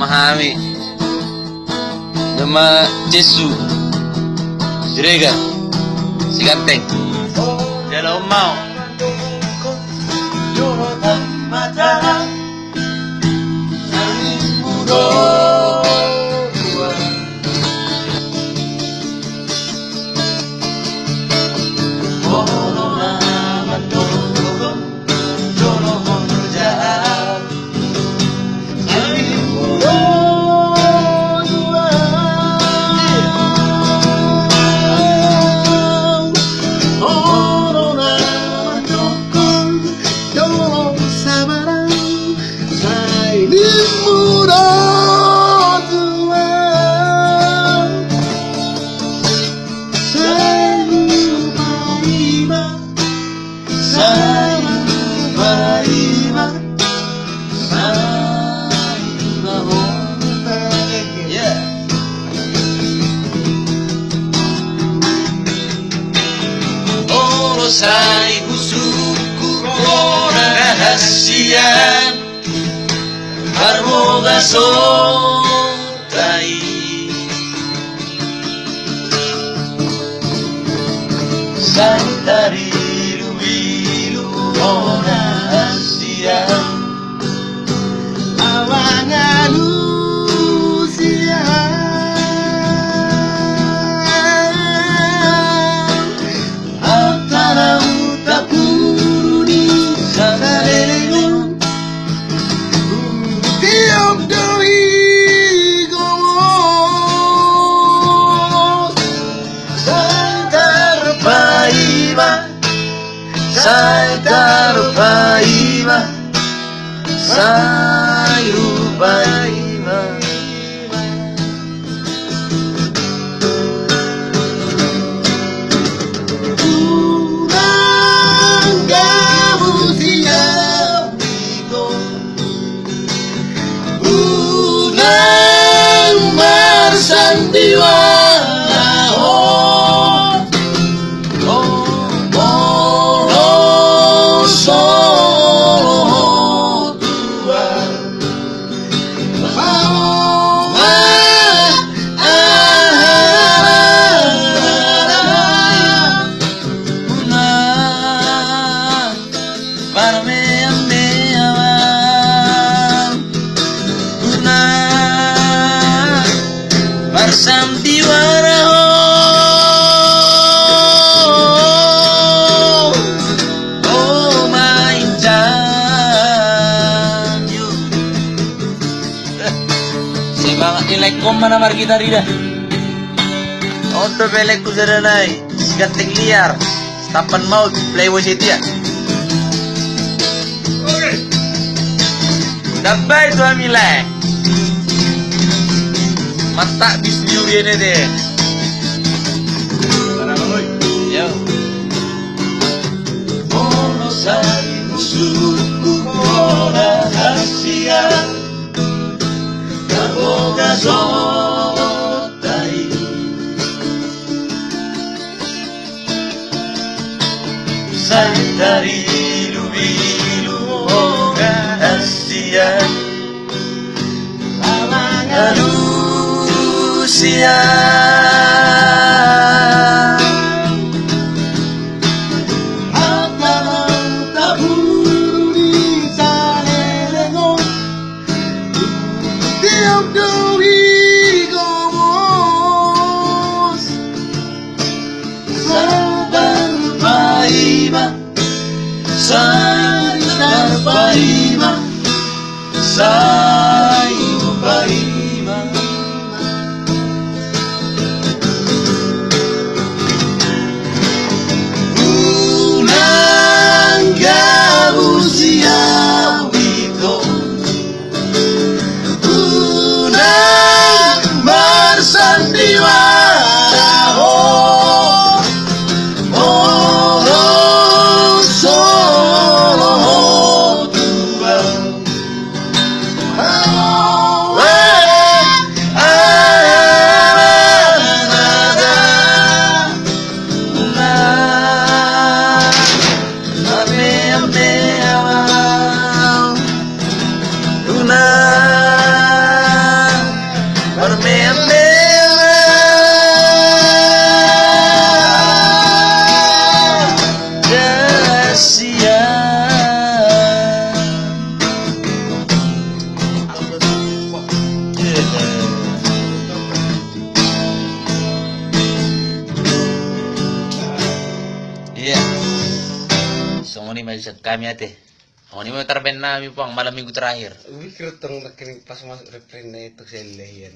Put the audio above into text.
memahami nama Jesu Jurega si ganteng Jalo mau Sai busuku rahasia Harmoga sotai Sai dari luilu rahasia Awangan usia Sai tarupaima Sai rupaima Unanggamu siapiko Unang marsandiwara Sandiwara oh main janju semangat nilai koma nama kita rida untuk belek kuzaranai ganteng liar stampan maut playboy setia dapat itu amilai mata bisniuri ini deh. Yo. Ono sai musuhku rahasia, kaboga zotai. Sai dari lubilu rahasia, amangalu. So, ini masih kami ate. Ini mo tarben namin po ang malamig terakhir. Uy, kerutong nakinig pas masuk refrain na ito sa ilayan.